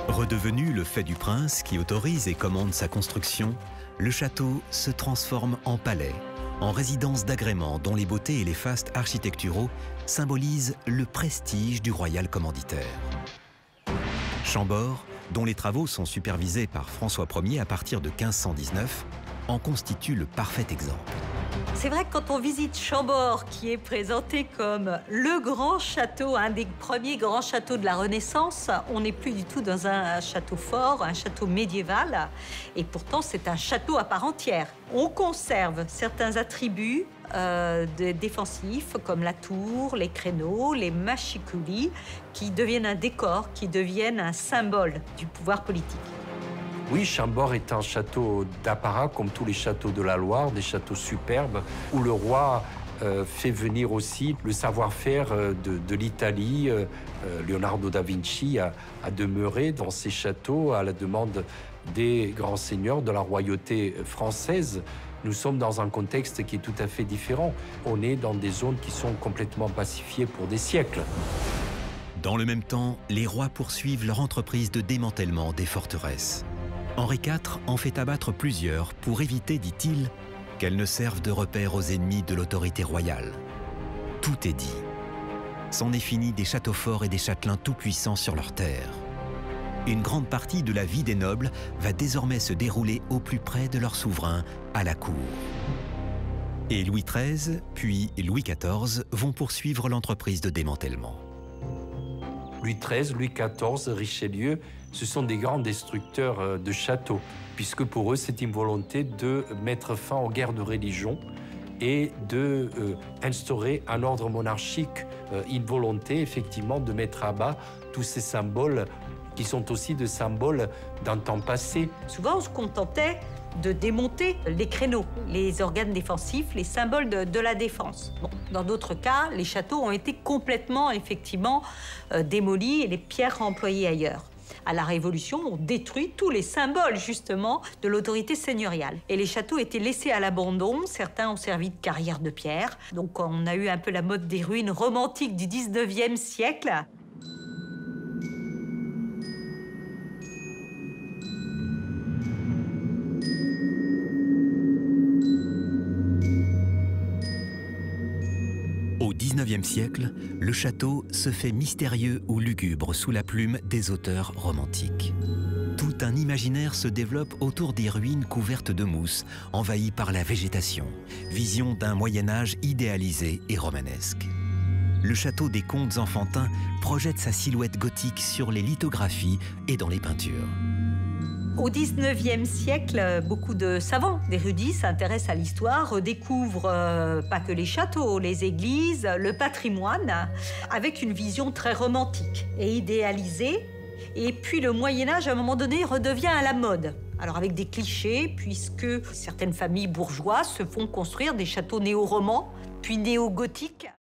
Redevenu le fait du prince qui autorise et commande sa construction, le château se transforme en palais, en résidence d'agrément dont les beautés et les fastes architecturaux symbolisent le prestige du royal commanditaire. Chambord, dont les travaux sont supervisés par François Ier à partir de 1519, en constitue le parfait exemple. C'est vrai que quand on visite Chambord, qui est présenté comme le grand château, un des premiers grands châteaux de la Renaissance, on n'est plus du tout dans un château fort, un château médiéval, et pourtant c'est un château à part entière. On conserve certains attributs défensifs, comme la tour, les créneaux, les machicoulis, qui deviennent un décor, qui deviennent un symbole du pouvoir politique. Oui, Chambord est un château d'apparat, comme tous les châteaux de la Loire, des châteaux superbes, où le roi fait venir aussi le savoir-faire de l'Italie. Leonardo da Vinci a demeuré dans ces châteaux à la demande des grands seigneurs de la royauté française. Nous sommes dans un contexte qui est tout à fait différent. On est dans des zones qui sont complètement pacifiées pour des siècles. Dans le même temps, les rois poursuivent leur entreprise de démantèlement des forteresses. Henri IV en fait abattre plusieurs pour éviter, dit-il, qu'elles ne servent de repère aux ennemis de l'autorité royale. Tout est dit. C'en est fini des châteaux forts et des châtelains tout-puissants sur leurs terres. Une grande partie de la vie des nobles va désormais se dérouler au plus près de leur souverain, à la cour. Et Louis XIII, puis Louis XIV vont poursuivre l'entreprise de démantèlement. Louis XIII, Louis XIV, Richelieu, ce sont des grands destructeurs de châteaux, puisque pour eux, c'est une volonté de mettre fin aux guerres de religion et d'instaurer un ordre monarchique, une volonté effectivement de mettre à bas tous ces symboles qui sont aussi des symboles d'un temps passé. Souvent, on se contentait de démonter les créneaux, les organes défensifs, les symboles de la défense. Bon, dans d'autres cas, les châteaux ont été complètement, effectivement, démolis et les pierres employées ailleurs. À la Révolution, on détruit tous les symboles, justement, de l'autorité seigneuriale. Et les châteaux étaient laissés à l'abandon. Certains ont servi de carrière de pierre. Donc, on a eu un peu la mode des ruines romantiques du 19e siècle. Au XIXe siècle, le château se fait mystérieux ou lugubre sous la plume des auteurs romantiques. Tout un imaginaire se développe autour des ruines couvertes de mousse, envahies par la végétation, vision d'un Moyen-Âge idéalisé et romanesque. Le château des contes enfantins projette sa silhouette gothique sur les lithographies et dans les peintures. Au XIXe siècle, beaucoup de savants, d'érudits s'intéressent à l'histoire, redécouvrent pas que les châteaux, les églises, le patrimoine, avec une vision très romantique et idéalisée. Et puis le Moyen-Âge, à un moment donné, redevient à la mode. Alors avec des clichés, puisque certaines familles bourgeoises se font construire des châteaux néo-romans, puis néo-gothiques.